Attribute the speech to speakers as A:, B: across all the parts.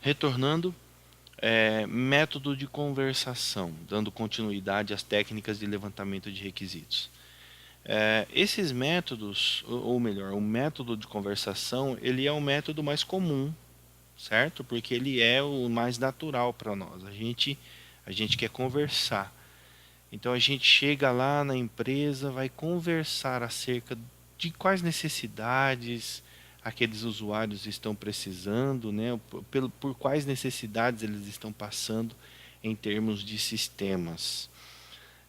A: Retornando, método de conversação, dando continuidade às técnicas de levantamento de requisitos. Esses métodos, ou melhor, o método de conversação, ele é o método mais comum, certo? Porque ele é o mais natural para nós. A gente quer conversar. Então a gente chega lá na empresa, vai conversar acerca de quais necessidades aqueles usuários estão precisando, né? Por quais necessidades eles estão passando em termos de sistemas.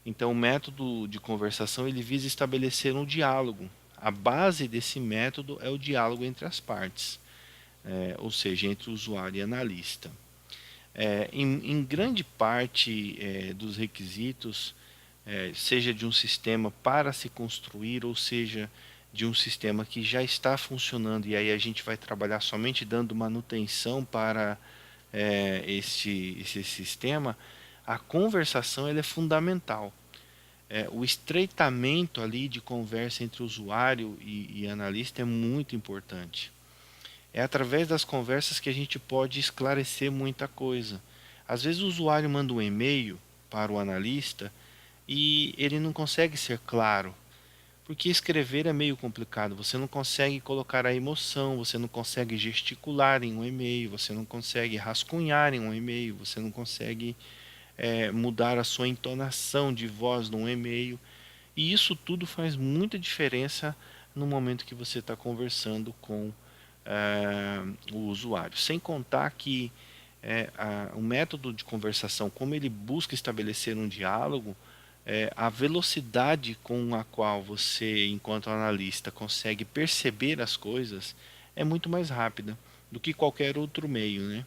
A: Então o método de conversação ele visa estabelecer um diálogo. A base desse método é o diálogo entre as partes, ou seja, entre o usuário e analista. Em grande parte dos requisitos, seja de um sistema para se construir, ou seja, de um sistema que já está funcionando, e aí a gente vai trabalhar somente dando manutenção para esse sistema, a conversação ela é fundamental. O estreitamento ali de conversa entre usuário e analista é muito importante. É através das conversas que a gente pode esclarecer muita coisa. Às vezes o usuário manda um e-mail para o analista e ele não consegue ser claro, porque escrever é meio complicado. Você não consegue colocar a emoção, você não consegue gesticular em um e-mail, você não consegue rascunhar em um e-mail, você não consegue mudar a sua entonação de voz num e-mail. E isso tudo faz muita diferença no momento que você está conversando com o usuário. Sem contar que o método de conversação, como ele busca estabelecer um diálogo, a velocidade com a qual você, enquanto analista, consegue perceber as coisas é muito mais rápida do que qualquer outro meio, né?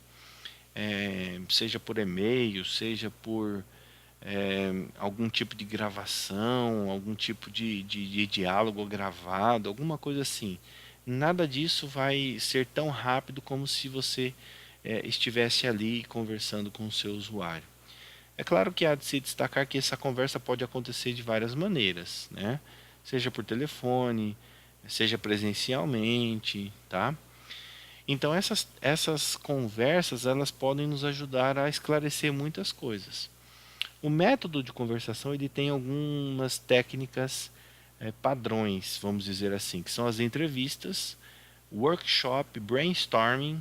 A: Seja por e-mail, seja por algum tipo de gravação, algum tipo de diálogo gravado, alguma coisa assim. Nada disso vai ser tão rápido como se você estivesse ali conversando com o seu usuário. É claro que há de se destacar que essa conversa pode acontecer de várias maneiras, né? Seja por telefone, seja presencialmente, tá? Então essas conversas elas podem nos ajudar a esclarecer muitas coisas. O método de conversação ele tem algumas técnicas padrões, vamos dizer assim, que são as entrevistas, workshop, brainstorming,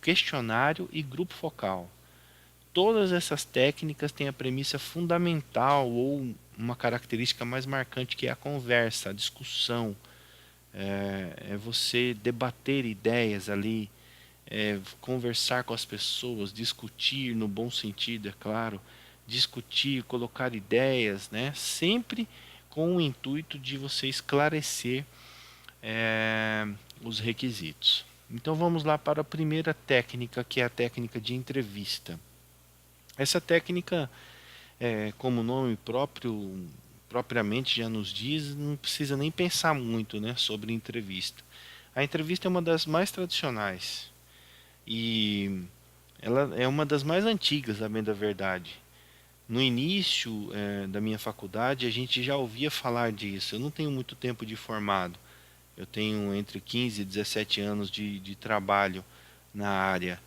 A: questionário e grupo focal. Todas essas técnicas têm a premissa fundamental ou uma característica mais marcante que é a conversa, a discussão, é você debater ideias ali, conversar com as pessoas, discutir no bom sentido, é claro, discutir, colocar ideias, né? Sempre com o intuito de você esclarecer é, os requisitos. Então vamos lá para a primeira técnica, que é a técnica de entrevista. Essa técnica, como o nome propriamente já nos diz, não precisa nem pensar muito, né, sobre entrevista. A entrevista é uma das mais tradicionais e ela é uma das mais antigas, a bem da verdade. No início da minha faculdade, a gente já ouvia falar disso. Eu não tenho muito tempo de formado. Eu tenho entre 15 e 17 anos de trabalho na área.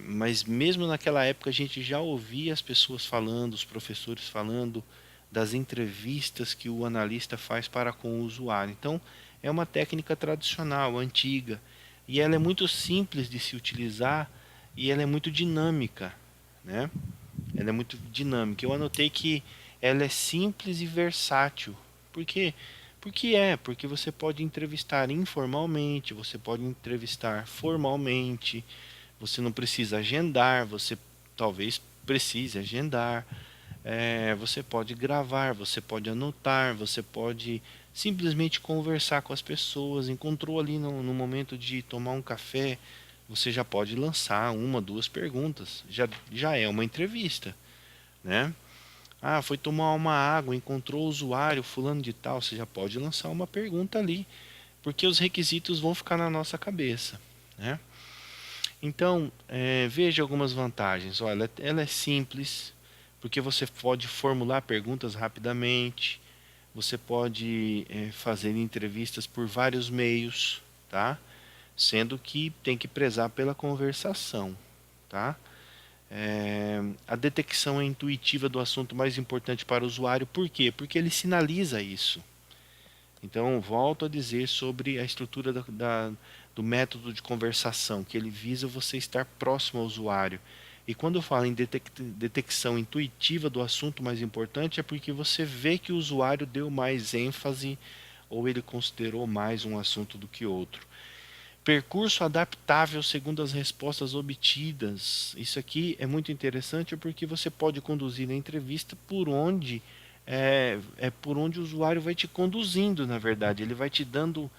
A: Mas mesmo naquela época a gente já ouvia as pessoas falando, os professores falando das entrevistas que o analista faz para com o usuário. Então é uma técnica tradicional, antiga, e ela é muito simples de se utilizar e ela é muito dinâmica, né? Ela é muito dinâmica. Eu anotei que ela é simples e versátil. Por quê? Porque você pode entrevistar informalmente, você pode entrevistar formalmente, você não precisa agendar, você talvez precise agendar. Você pode gravar, você pode anotar, você pode simplesmente conversar com as pessoas. Encontrou ali no momento de tomar um café, você já pode lançar uma, duas perguntas. Já é uma entrevista, né? Ah, foi tomar uma água, encontrou o usuário fulano de tal, você já pode lançar uma pergunta ali, porque os requisitos vão ficar na nossa cabeça, né? Então, veja algumas vantagens. Olha, ela é simples, porque você pode formular perguntas rapidamente, você pode fazer entrevistas por vários meios, tá? sendo que tem que prezar pela conversação, tá? A detecção intuitiva do assunto mais importante para o usuário, por quê? Porque ele sinaliza isso. Então, volto a dizer sobre a estrutura do método de conversação, que ele visa você estar próximo ao usuário. E quando eu falo em detecção intuitiva do assunto mais importante, é porque você vê que o usuário deu mais ênfase ou ele considerou mais um assunto do que outro. Percurso adaptável segundo as respostas obtidas. Isso aqui é muito interessante porque você pode conduzir a entrevista por onde por onde o usuário vai te conduzindo, na verdade. Ele vai te dando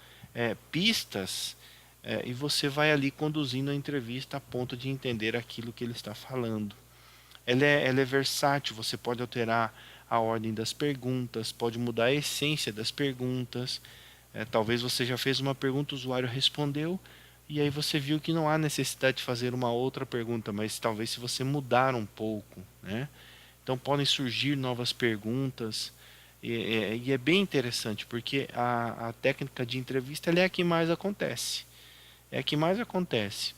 A: pistas e você vai ali conduzindo a entrevista a ponto de entender aquilo que ele está falando. Ela é versátil, você pode alterar a ordem das perguntas, pode mudar a essência das perguntas. Talvez você já fez uma pergunta, o usuário respondeu, e aí você viu que não há necessidade de fazer uma outra pergunta, mas talvez se você mudar um pouco, né? Então podem surgir novas perguntas, e é bem interessante, porque a técnica de entrevista ela é a que mais acontece. É a que mais acontece.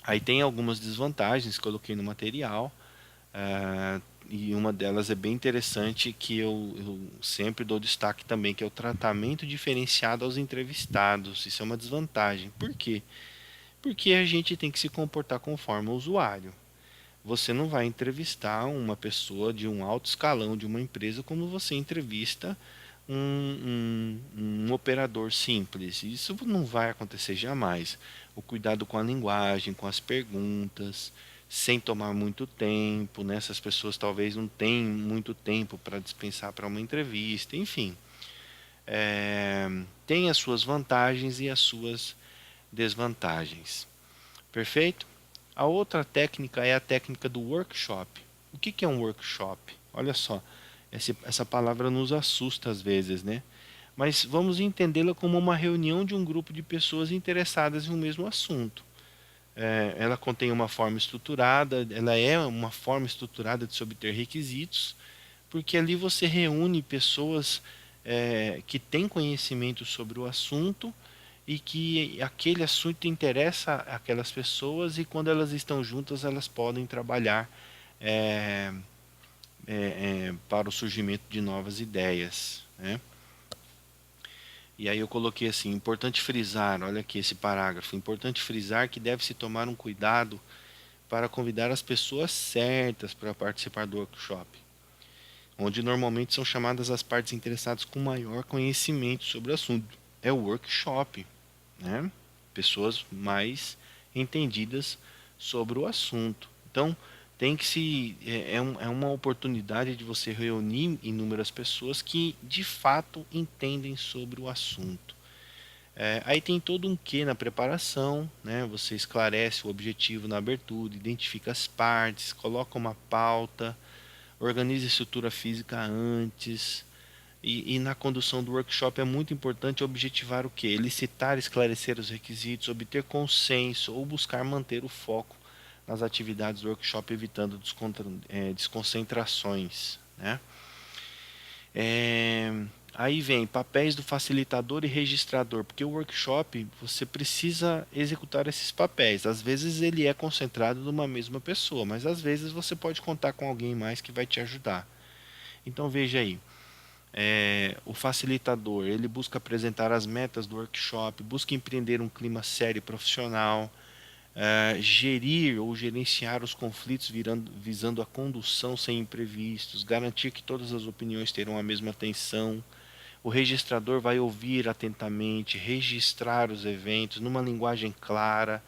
A: Aí tem algumas desvantagens, coloquei no material, ah, e uma delas é bem interessante que eu sempre dou destaque também, que é o tratamento diferenciado aos entrevistados. Isso é uma desvantagem. Por quê? Porque a gente tem que se comportar conforme o usuário. Você não vai entrevistar uma pessoa de um alto escalão de uma empresa como você entrevista um operador simples. Isso não vai acontecer jamais. O cuidado com a linguagem, com as perguntas, sem tomar muito tempo, né? Essas pessoas talvez não tenham muito tempo para dispensar para uma entrevista, enfim. Tem as suas vantagens e as suas desvantagens. Perfeito? A outra técnica é a técnica do workshop. O que é um workshop? Olha só, essa palavra nos assusta às vezes, né? Mas vamos entendê-la como uma reunião de um grupo de pessoas interessadas em um mesmo assunto. Ela contém uma forma estruturada, ela é uma forma estruturada de se obter requisitos, porque ali você reúne pessoas que têm conhecimento sobre o assunto e que aquele assunto interessa aquelas pessoas e quando elas estão juntas elas podem trabalhar é, para o surgimento de novas ideias, né? E aí eu coloquei assim, importante frisar, olha aqui esse parágrafo, importante frisar que deve-se tomar um cuidado para convidar as pessoas certas para participar do workshop, onde normalmente são chamadas as partes interessadas com maior conhecimento sobre o assunto. É o workshop, né? Pessoas mais entendidas sobre o assunto. Então, tem que se é uma oportunidade de você reunir inúmeras pessoas que de fato entendem sobre o assunto. Aí tem todo um quê na preparação, né? Você esclarece o objetivo na abertura, identifica as partes, coloca uma pauta, organiza a estrutura física antes, e na condução do workshop é muito importante objetivar o que? Elicitar, esclarecer os requisitos, obter consenso ou buscar manter o foco nas atividades do workshop, evitando desconcentrações, né? É, Aí vem papéis do facilitador e registrador, porque o workshop você precisa executar esses papéis. Às vezes ele é concentrado numa mesma pessoa, mas às vezes você pode contar com alguém mais que vai te ajudar. Então veja aí, o facilitador, ele busca apresentar as metas do workshop, busca empreender um clima sério e profissional, gerir ou gerenciar os conflitos visando a condução sem imprevistos, garantir que todas as opiniões terão a mesma atenção. O registrador vai ouvir atentamente, registrar os eventos numa linguagem clara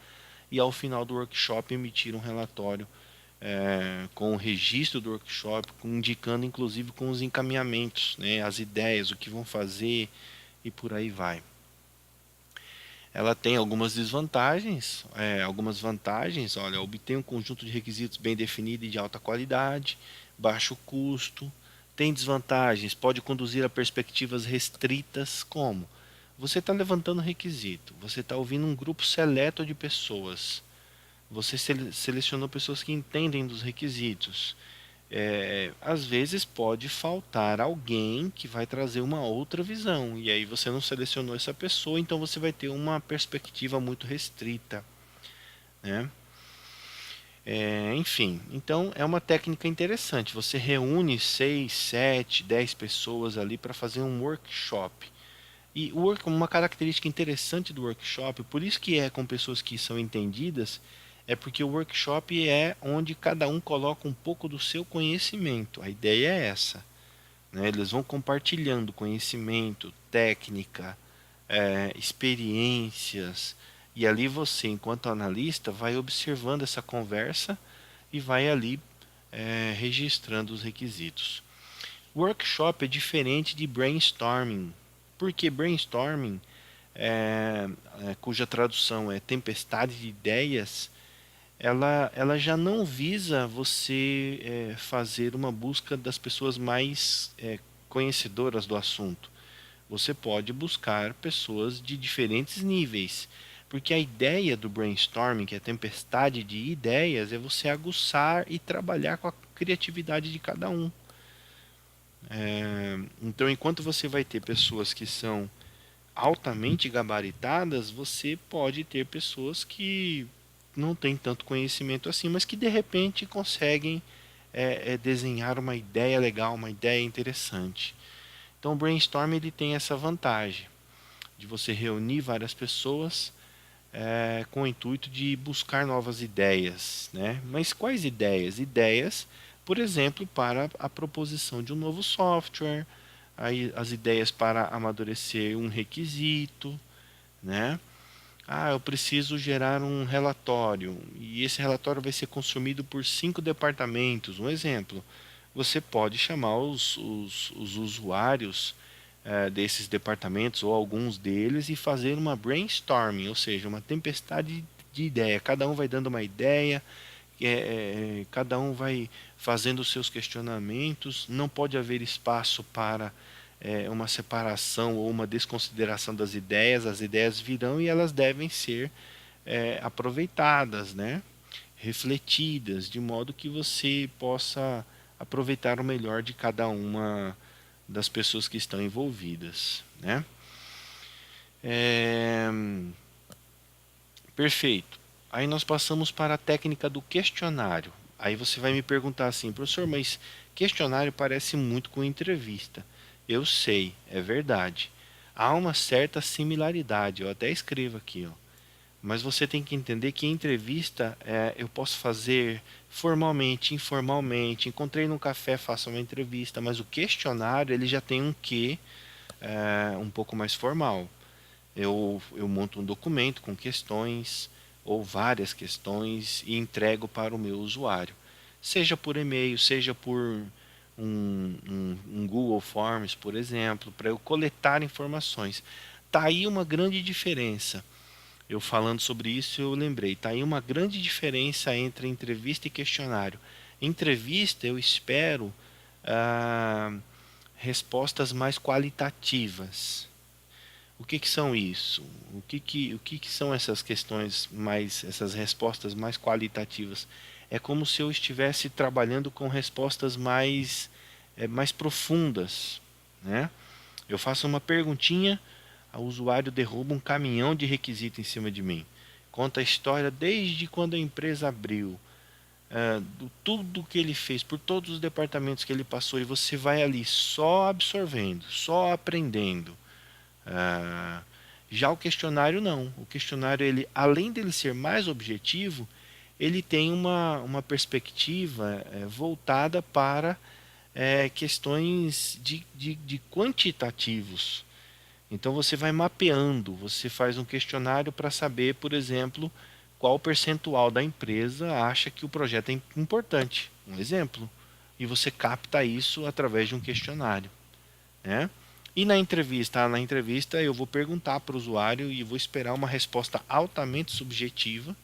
A: e ao final do workshop emitir um relatório com o registro do workshop, indicando inclusive com os encaminhamentos, né, as ideias, o que vão fazer e por aí vai. Ela tem algumas desvantagens, algumas vantagens. Olha, obtém um conjunto de requisitos bem definido e de alta qualidade, baixo custo. Tem desvantagens, pode conduzir a perspectivas restritas, como você está levantando requisito, você está ouvindo um grupo seleto de pessoas, você selecionou pessoas que entendem dos requisitos. Às vezes pode faltar alguém que vai trazer uma outra visão, e aí você não selecionou essa pessoa, então você vai ter uma perspectiva muito restrita, né? Enfim, então é uma técnica interessante. Você reúne 6, 7, 10 pessoas ali para fazer um workshop. E uma característica interessante do workshop, por isso que é com pessoas que são entendidas, é porque o workshop é onde cada um coloca um pouco do seu conhecimento. A ideia é essa, né? Eles vão compartilhando conhecimento, técnica, experiências, e ali você, enquanto analista, vai observando essa conversa e vai ali registrando os requisitos. Workshop é diferente de brainstorming, porque brainstorming, cuja tradução é tempestade de ideias, ela já não visa você fazer uma busca das pessoas mais conhecedoras do assunto. Você pode buscar pessoas de diferentes níveis, porque a ideia do brainstorming, que é a tempestade de ideias, é você aguçar e trabalhar com a criatividade de cada um. Então, enquanto você vai ter pessoas que são altamente gabaritadas, você pode ter pessoas que não têm tanto conhecimento assim, mas que de repente conseguem desenhar uma ideia legal, uma ideia interessante. Então, o brainstorm ele tem essa vantagem de você reunir várias pessoas com o intuito de buscar novas ideias, né? Mas quais ideias? Ideias, por exemplo, para a proposição de um novo software, aí as ideias para amadurecer um requisito, né? Eu preciso gerar um relatório e esse relatório vai ser consumido por 5 departamentos. Um exemplo, você pode chamar os usuários desses departamentos ou alguns deles e fazer uma brainstorming, ou seja, uma tempestade de ideia. Cada um vai dando uma ideia, cada um vai fazendo os seus questionamentos. Não pode haver espaço para uma separação ou uma desconsideração das ideias. As ideias virão e elas devem ser aproveitadas, né? Refletidas, de modo que você possa aproveitar o melhor de cada uma das pessoas que estão envolvidas, né? É, Perfeito. Aí nós passamos para a técnica do questionário. Aí você vai me perguntar assim, professor, mas questionário parece muito com entrevista. Eu sei, é verdade. Há uma certa similaridade, eu até escrevo aqui, ó. Mas você tem que entender que entrevista eu posso fazer formalmente, informalmente. Encontrei num café, faço uma entrevista, mas o questionário ele já tem um quê um pouco mais formal. Eu monto um documento com questões ou várias questões e entrego para o meu usuário, seja por e-mail, seja por um Google Forms, por exemplo, para eu coletar informações. Tá aí uma grande diferença. Eu falando sobre isso, eu lembrei. Tá aí uma grande diferença entre entrevista e questionário. Entrevista, eu espero ah, respostas mais qualitativas. O que são isso? O que são essas questões mais, essas respostas mais qualitativas? É como se eu estivesse trabalhando com respostas mais profundas, né? Eu faço uma perguntinha, o usuário derruba um caminhão de requisito em cima de mim. Conta a história desde quando a empresa abriu, do tudo que ele fez, por todos os departamentos que ele passou, e você vai ali só absorvendo, só aprendendo. Ah, Já o questionário não. O questionário, ele, além dele ser mais objetivo, ele tem uma perspectiva voltada para questões de quantitativos. Então você vai mapeando, você faz um questionário para saber, por exemplo, qual percentual da empresa acha que o projeto é importante. Um exemplo. E você capta isso através de um questionário, né? E na entrevista eu vou perguntar para o usuário e vou esperar uma resposta altamente subjetiva,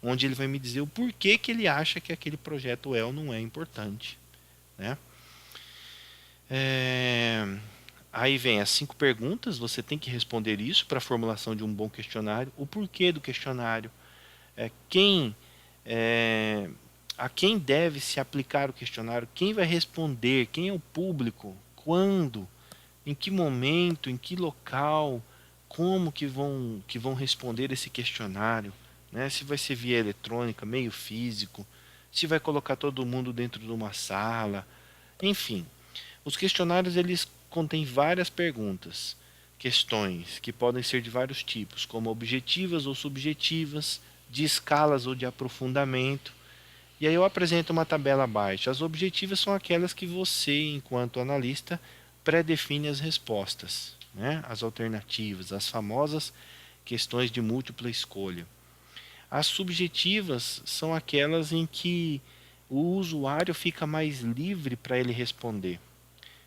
A: onde ele vai me dizer o porquê que ele acha que aquele projeto é ou não é importante, né? É, Aí vem as 5 perguntas, você tem que responder isso para a formulação de um bom questionário, o porquê do questionário, quem é, A quem deve se aplicar o questionário, quem vai responder, quem é o público, quando, em que momento, em que local, como que vão responder esse questionário, né? Se vai ser via eletrônica, meio físico, se vai colocar todo mundo dentro de uma sala, enfim. Os questionários eles contêm várias perguntas, questões que podem ser de vários tipos, como objetivas ou subjetivas, de escalas ou de aprofundamento. E aí eu apresento uma tabela abaixo. As objetivas são aquelas que você, enquanto analista, pré-define as respostas, né? As alternativas, as famosas questões de múltipla escolha. As subjetivas são aquelas em que o usuário fica mais livre para ele responder.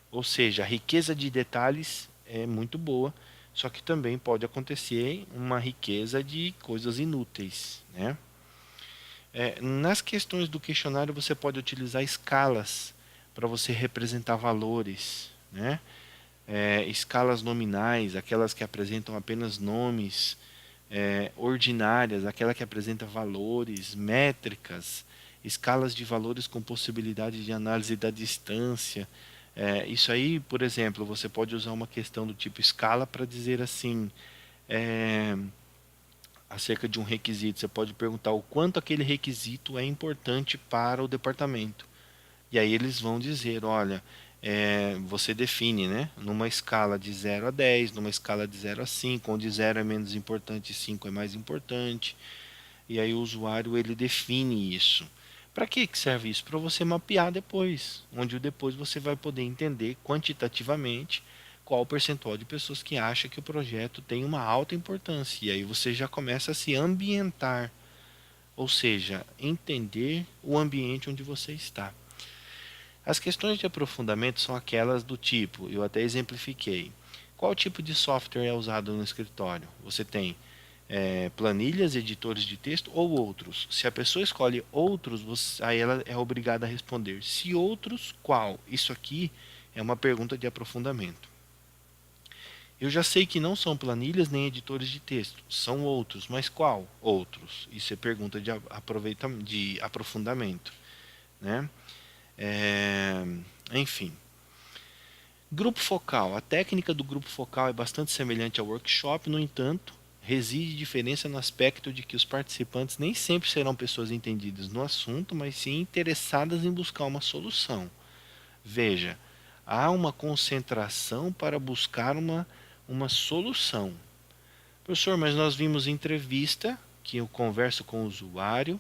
A: Ou seja, a riqueza de detalhes é muito boa, só que também pode acontecer uma riqueza de coisas inúteis, né? Nas questões do questionário você pode utilizar escalas para você representar valores, né? Escalas nominais, aquelas que apresentam apenas nomes, ordinárias, aquela que apresenta valores, métricas, escalas de valores com possibilidade de análise da distância. Isso aí, por exemplo, você pode usar uma questão do tipo escala para dizer assim, é, acerca de um requisito. Você pode perguntar o quanto aquele requisito é importante para o departamento. E aí eles vão dizer, olha, você define, né, numa escala de 0 a 10, numa escala de 0 a 5, onde 0 é menos importante e 5 é mais importante. E aí o usuário ele define isso. Para que serve isso? Para você mapear depois, onde depois você vai poder entender quantitativamente qual o percentual de pessoas que acha que o projeto tem uma alta importância. E aí você já começa a se ambientar, ou seja, entender o ambiente onde você está. As questões de aprofundamento são aquelas do tipo, eu até exemplifiquei. Qual tipo de software é usado no escritório? Você tem planilhas, editores de texto ou outros? Se a pessoa escolhe outros, aí ela é obrigada a responder. Se outros, qual? Isso aqui é uma pergunta de aprofundamento. Eu já sei que não são planilhas nem editores de texto, são outros, mas qual? Outros. Isso é pergunta de aprofundamento, né? É, enfim. Grupo focal. A técnica do grupo focal é bastante semelhante ao workshop, no entanto, reside diferença no aspecto de que os participantes nem sempre serão pessoas entendidas no assunto, mas sim interessadas em buscar uma solução. Veja, há uma concentração para buscar uma solução. Professor, mas nós vimos entrevista, que eu converso com o usuário,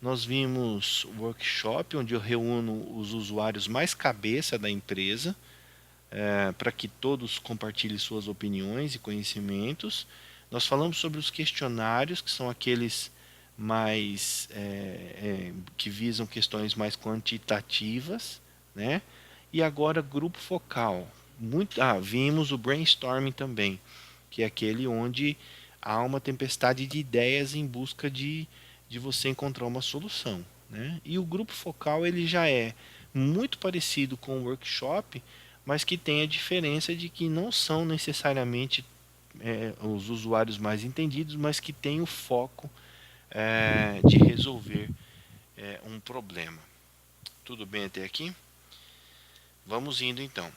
A: nós vimos workshop, onde eu reúno os usuários mais cabeça da empresa, para que todos compartilhem suas opiniões e conhecimentos. Nós falamos sobre os questionários, que são aqueles mais que visam questões mais quantitativas, né? E agora grupo focal. Vimos o brainstorming também, que é aquele onde há uma tempestade de ideias em busca de você encontrar uma solução, né? E o grupo focal ele já é muito parecido com o workshop, mas que tem a diferença de que não são necessariamente os usuários mais entendidos, mas que têm o foco de resolver um problema. Tudo bem até aqui? Vamos indo então.